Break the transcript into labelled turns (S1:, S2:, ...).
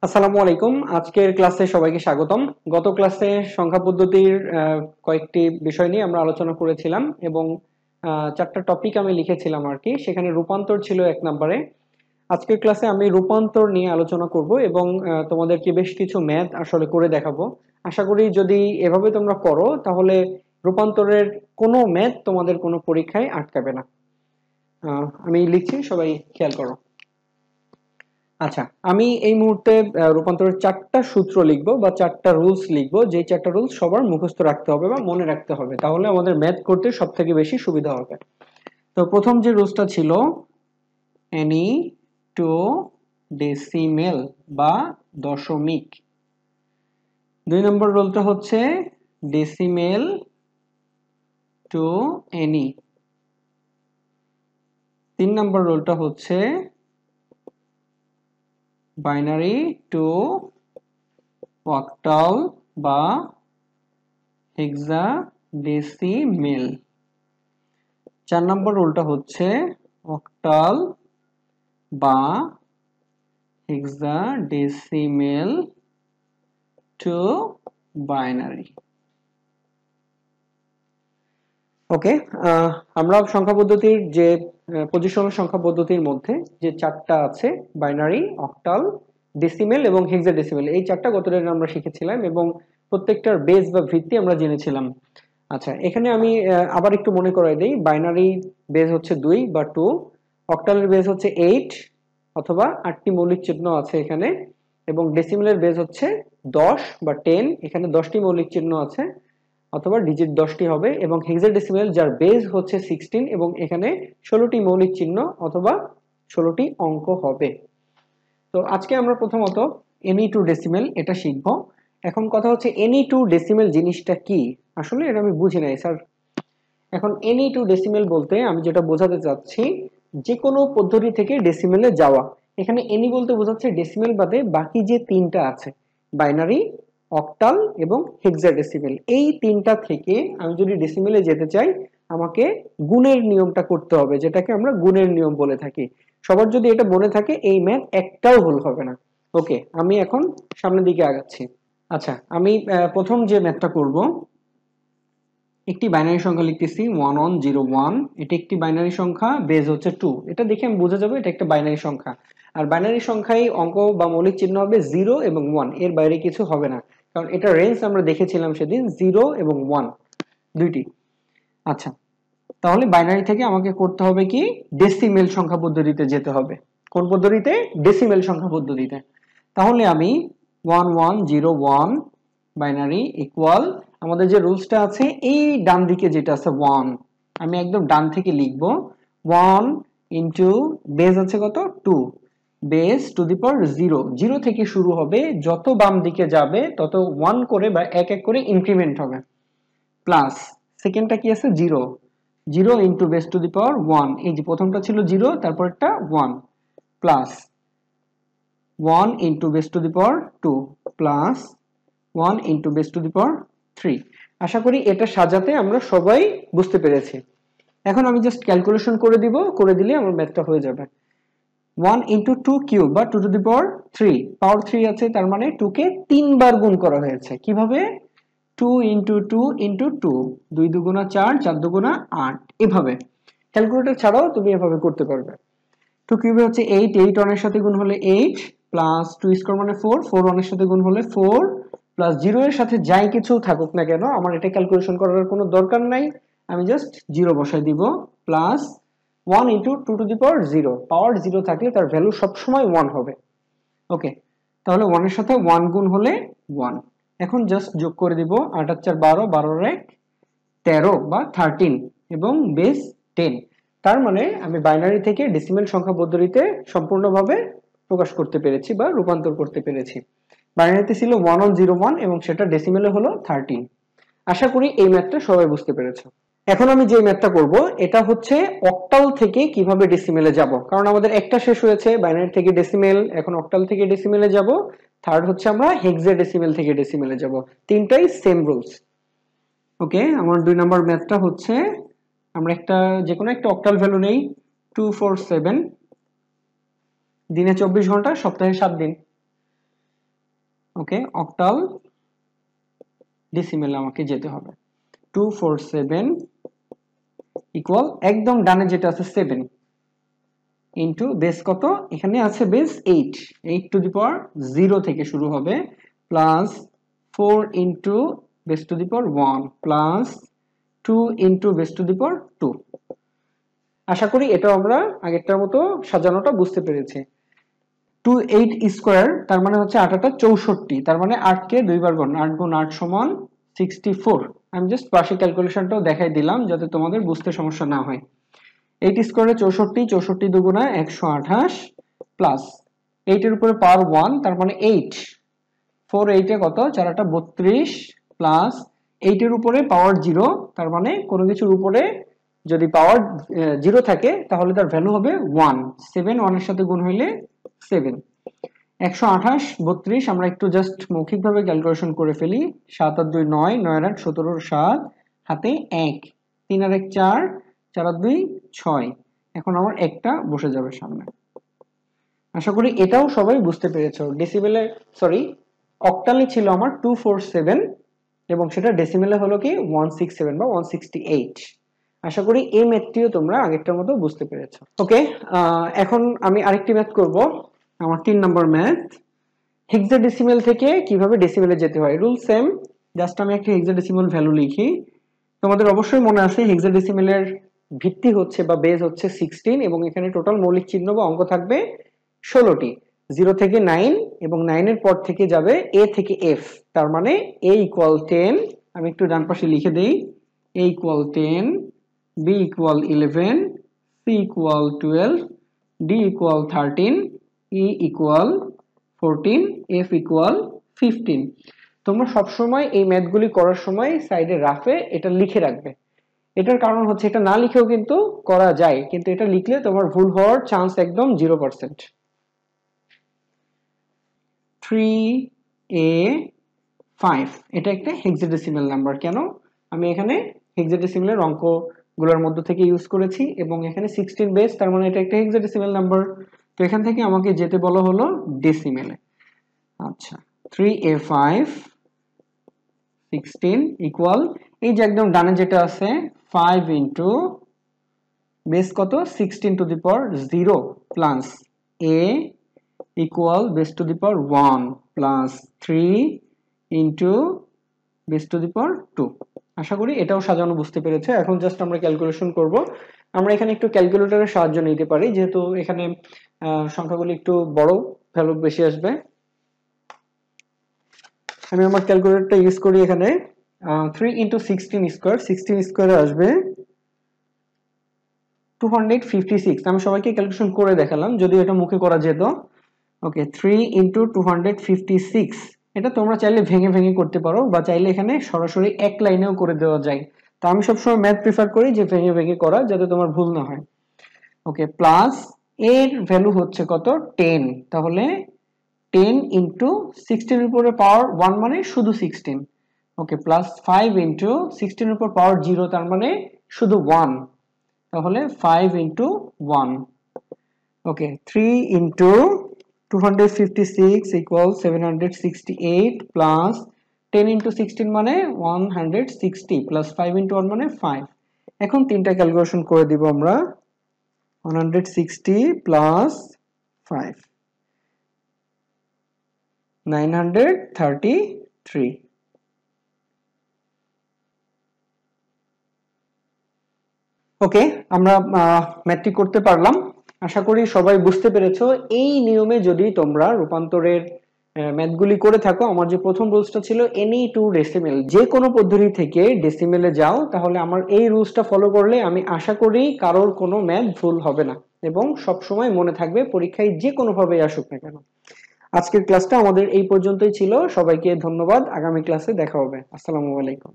S1: আসসালামু আলাইকুম। আজকের ক্লাসে সবাইকে স্বাগতম। গত ক্লাসে সংখ্যা পদ্ধতির কয়েকটি বিষয় নিয়ে আমরা আলোচনা করেছিলাম এবং চারটা টপিক আমি লিখেছিলাম আর কি। সেখানে রূপান্তর ছিল এক নম্বরে। আজকের ক্লাসে আমি রূপান্তর নিয়ে আলোচনা করব এবং তোমাদেরকে বেশ কিছু ম্যাথ আসলে করে দেখাবো। আশা করি যদি এভাবে তোমরা করো তাহলে রূপান্তরের কোনো ম্যাথ তোমাদের কোনো পরীক্ষায় আটকাবে না। আমি লিখছি, সবাই খেয়াল করো। আচ্ছা, আমি এই মুহূর্তে রূপান্তরের চারটা সূত্র লিখবো বা চারটা রুলস লিখবো, যে চারটা রুলস সবার মুখস্থ রাখতে হবে বা মনে রাখতে হবে, তাহলে আমাদের ম্যাথ করতে সব থেকে বেশি সুবিধা হবে। তো প্রথম যে রুলসটা ছিল এনি টু ডেসিমেল বা দশমিক। দুই নম্বর রুলটা হচ্ছে ডেসিমেল টু এনি। তিন নম্বর রুলটা হচ্ছে বাইনারি টু অক্টাল বা হেক্সাডেসিমেল। 4 নম্বর রুলটা হচ্ছে অক্টাল বা হেক্সাডেসিমেল টু বাইনারি। ওকে, আমরা সংখ্যা পদ্ধতির যে পজিশনাল সংখ্যা পদ্ধতির মধ্যে যে চারটা আছে, বাইনারি, অক্টাল, ডেসিমেল এবং হেক্সাডেসিমেল, এই চারটা গত দিন আমরা শিখেছিলাম এবং প্রত্যেকটার বেস বা ভিত্তি আমরা জেনেছিলাম। আচ্ছা, এখানে আমি আবার একটু মনে করাই দিই। বাইনারি বেস হচ্ছে 2 বা 2, অক্টালের বেস হচ্ছে 8 অথবা 8টি মৌলিক চিহ্ন আছে এখানে, এবং ডেসিমেলের বেস হচ্ছে 10 বা 10, এখানে 10টি মৌলিক চিহ্ন আছে অথবা ডিজিট 10টি হবে, এবং হেক্সাডেসিমেল যার বেস হচ্ছে 16 এবং এখানে 16টি মৌলিক চিহ্ন অথবা 16টি অঙ্ক হবে। তো আজকে আমরা প্রথমত এনি টু ডেসিমেল এটা শিখবো। এখন কথা হচ্ছে এনি টু ডেসিমেল জিনিসটা কি, আসলে এটা আমি বুঝি নাই স্যার। এখন এনি টু ডেসিমেল বলতে আমি যেটা বোঝাতে চাচ্ছি, যে কোনো পদ্ধতি থেকে ডেসিমেলে যাওয়া। এখানে এনি বলতে বোঝাচ্ছে ডেসিমেল বাদে বাকি যে তিনটা আছে, বাইনারি, অক্টাল এবং হেক্সাডেসিমেল, এই তিনটা থেকে আমি যদি ডেসিমেলে যেতে চাই আমাকে গুণের নিয়মটা করতে হবে, যেটাকে আমরা গুণের নিয়ম বলে থাকি। সবার যদি এটা মনে থাকে এই ম্যাথ একটাও ভুল হবে না। ওকে, আমি এখন সামনের দিকে আগাচ্ছি। আচ্ছা, আমি প্রথম যে ম্যাথটা করব, একটি বাইনারি সংখ্যা লিখতেছি 1101। এটা একটি বাইনারি সংখ্যা, বেজ হচ্ছে 2। এটা দেখে আমি বোঝা যাবে এটা একটা বাইনারি সংখ্যা। আর বাইনারি সংখ্যায় অঙ্ক বা মৌলিক চিহ্ন হবে 0 এবং 1, এর বাইরে কিছু হবে না, কারণ এটা রেঞ্জ আমরা দেখেছিলাম সেদিন 0 এবং 1 দুইটি। আচ্ছা, তাহলে বাইনারি থেকে আমাকে করতে হবে কি, ডেসিমেল সংখ্যা পদ্ধতিতে যেতে হবে। কোন পদ্ধতিতে? ডেসিমেল সংখ্যা পদ্ধতিতে। তাহলে আমি 1101 বাইনারি ইকুয়াল, আমাদের যে রুলসটা আছে এই ডান দিকে যেটা আছে 1, আমি একদম ডান থেকে লিখব 1 ইন্টু বেস আছে কত 2, বেস টু দি পাওয়ার 0, 0 থেকে শুরু হবে, যত বাম দিকে যাবে তত 1 করে বা এক এক করে ইনক্রিমেন্ট হবে, প্লাস সেকেন্ডটা কি আছে 0, 0 into base to the power 1, এই যে প্রথমটা ছিল 0 তারপর একটা 1, plus 1 into base to the power 2, plus 1 into base to the power 3। আশা করি এটা সাজাতে আমরা সবাই বুঝতে পেরেছি। এখন আমি জাস্ট ক্যালকুলেশন করে দিব, করে দিলে আমার ম্যাথটা হয়ে যাবে। 1 ইন্টু 2 কিউব বা 2 টু দি পাওয়ার 3, পাওয়ার 3 আছে, তার মানে 2 কে 3 বার গুণ করা হয়েছে। কিভাবে? 2 ইন্টু 2 ইন্টু 2, 2 দুগুণা 4, 4 দুগুণা 8, এভাবে। ক্যালকুলেটর ছাড়াও তুমি এভাবে করতে পারবে। 2 কিউবে হচ্ছে 8, 8 1 এর সাথে গুণ হলে 8, প্লাস 2 স্কয়ার মানে 4, 4 1 এর সাথে গুণ হলে 4, প্লাস 0 এর সাথে যাই কিছু থাকুক না কেন আমার এটা ক্যালকুলেশন করার কোনো দরকার নাই, আমি জাস্ট 0 বসাই দিব, plus 1 into 2 two the power 0, পাওয়ার 0 থাকলে তার ভ্যালু সবসময় 1 হবে। ওকে, তাহলে 1 এর সাথে 1 গুণ হলে 1। এখন জাস্ট যোগ করে দিব, 8 আর 4 12, 12 আর 1 13 বা 13 এবং বেস 10। তার মানে আমি বাইনারি থেকে ডেসিমেল সংখ্যা পদ্ধতিতে সম্পূর্ণভাবে প্রকাশ করতে পেরেছি বা রূপান্তর করতে পেরেছি। বাইনারিতে ছিল 1101 এবং সেটা ডেসিমেলে হলো 13। আশা করি এই ম্যাথটা সবাই বুঝতে পেরেছো। এখন আমি যে ম্যাথটা করব এটা হচ্ছে অক্টাল থেকে কিভাবে ডেসিমেলে যাব, কারণ আমাদের একটা শেষ হয়েছে বাইনারি থেকে ডেসিমেল, এখন অক্টাল থেকে ডেসিমেলে যাব। থার্ড হচ্ছে আমরা হেক্সাডেসিমেল থেকে ডেসিমেলে যাব, তিনটাই সেম রুলস। ওকে, আমার 2 নম্বর ম্যাথটা হচ্ছে, আমরা একটা যে কোনো একটা অক্টাল ভ্যালু নেই, 247, দিনে 24 ঘন্টা, সপ্তাহে 7 দিন। ওকে, অক্টাল ডেসিমেলে আমাকে যেতে হবে। 247 ইকুয়াল একদম ডানে যেটা আছে 7 ইন্টু বেস কত, এখানে আছে বেস 8 টু দি পাওয়ার 0 থেকে শুরু হবে, plus 4 into base to the power 1 plus 2 into base to the power 2। আশা করি এটা আমরা আগেরটার মতো সাজানোটা বুঝতে পেরেছি। 28 স্কোয়ার তার মানে হচ্ছে 8 8 64, তার মানে 8 কে দুইবার গুণ, 8 গুণ 8 সমান 64। আমি জাস্ট পাশে ক্যালকুলেশনটাও দেখাই দিলাম যাতে তোমাদের বুঝতে সমস্যা না হয়। 8 স্কোয়ারে 64, 64 দুগুণা 128 প্লাস 8 এর উপরে পাওয়ার 1 তার মানে 8, 4 8 এ কত, 4 8 32 প্লাস 8 এর উপরে পাওয়ার 0 তার মানে কোনো কিছুর উপরে যদি পাওয়ার 0 থাকে তাহলে তার ভ্যালু হবে 1, 7 1 এর সাথে গুণ হইলে 7, 128 32 আমরা একটু জাস্ট মৌখিকভাবে ক্যালকুলেশন করে ফেলি। 7 আর 2 9, 9 আর 8 17, 7 হাতে 1, 3 আর 1 4, 4 আর 2 6, এখন আমার একটা বসে যাবে সামনে। আশা করি এটাও সবাই বুঝতে পেরেছো। ডেসিবেলে সরি অক্টালে ছিল আমার 247 এবং সেটা ডেসিমেলে হলো কি 167 বা 168। আশা করি এই ম্যাথটিও তোমরা আগেরটার মতো বুঝতে পেরেছো। ওকে, এখন আমি আরেকটি ম্যাথ করব, আমার 3 নম্বর ম্যাথ। হেক্সাডেসিমেল থেকে কিভাবে ডেসিমেলে যেতে হয়, রুল সেম, জাস্ট আমি একটা হেক্সাডেসিমেল ভ্যালু লিখি। তোমাদের অবশ্যই মনে আছে হেক্সাডেসিমেলের ভিত্তি হচ্ছে বা বেস হচ্ছে 16 এবং এখানে টোটাল মৌলিক চিহ্ন বা অঙ্ক থাকবে 16টি, 0 থেকে 9 এবং 9 এর পর থেকে যাবে a থেকে f, তার মানে a ইকুয়াল 10, আমি একটু ডান পাশে লিখে দেই, a equal 10, b equal 11, c equal 12, d equal 13, e equal 14, f equal 15। তোমরা সবসময় এই ম্যাথগুলি করার সময় সাইডে রাফে এটা লিখে রাখবে। এটার কারণ হচ্ছে এটা না লিখেও কিন্তু করা যায়, কিন্তু এটা লিখলে তোমার ভুল হওয়ার চান্স একদম 0%। 3a5 এটা একটা হেক্সাডেসিমেল নাম্বার। কেন আমি এখানে হেক্সাডেসিমেলের অঙ্কগুলোর মধ্য থেকে ইউজ করেছি এবং এখানে 16 বেস, তার মানে এটা একটা হেক্সাডেসিমেল নাম্বার। তো এখান থেকে আমাকে যেতে বলা হলো ডেসিমেলে। আচ্ছা, 3a5 16 ইকুয়াল এই যে একদম ডানে যেটা আছে 5 ইন্টু বেস কত 16 to the power 0 plus a equal base to the power 1 plus 3 into base to the power 2। আশা করি এটাও সাজানো বুঝতে পেরেছে। এখন জাস্ট আমরা ক্যালকুলেশন করব। আমরা এখানে একটু ক্যালকুলেটরের সাহায্য নিতে পারি, যেহেতু এখানে সংখ্যাগুলো একটু বড়, ভ্যালু বেশি আসবে। আমি আমার ক্যালকুলেটরটা ইউজ করি। এখানে 3 ইন্টু 16 স্কোয়ার, 16 স্কোয়ারে আসবে 256। আমি সবাইকে ক্যালকুলেশন করে দেখালাম, যদিও এটা মুখে করা যেত। ওকে, 3 ইন্টু 256, এটা তোমরা চাইলে ভেঙে ভেঙে করতে পারো বা চাইলে এখানে সরাসরি এক লাইনেও করে দেওয়া যায়। তো আমি সবসময় ম্যাথ প্রিফার করি যে ভেঙে ভেঙে করা, যাতে তোমার ভুল না হয়। ওকে, প্লাস এর ভ্যালু হচ্ছে কত 10, তাহলে 10 ইন্টু 16 এর উপরে পাওয়ার 1 মানে শুধু 16। ওকে, প্লাস 5 ইন্টু 16 এর উপর পাওয়ার 0 তার মানে শুধু 1, তাহলে 5 ইন্টু 1। ওকে, 3 ইন্টু 256 ইকুয়াল 768 প্লাস 10 ইন্টু 16 মানে 160 প্লাস 5 ইন্টু 1 মানে 5। এখন তিনটা ক্যালকুলেশন করে দিব আমরা। 160 প্লাস 5 933। ওকে, আমরা ম্যাথটি করতে পারলাম। আশা করি সবাই বুঝতে পেরেছো। এই নিয়মে যদি তোমরা রূপান্তরের ম্যাথগুলি করে থাকো, আমার যে প্রথম রুলসটা ছিল এনি টু ডেসিমেল, যে কোনো পদ্ধতি থেকে ডেসিমেলে যাও, তাহলে আমার এই রুলসটা ফলো করলে আমি আশা করি কারোর কোনো ম্যাথ ভুল হবে না এবং সব সময় মনে থাকবে পরীক্ষায় যে কোনো ভাবে আসুক না কেন। আজকের ক্লাসটা আমাদের এই পর্যন্তই ছিল। সবাইকে ধন্যবাদ। আগামী ক্লাসে দেখা হবে। আসসালামু আলাইকুম।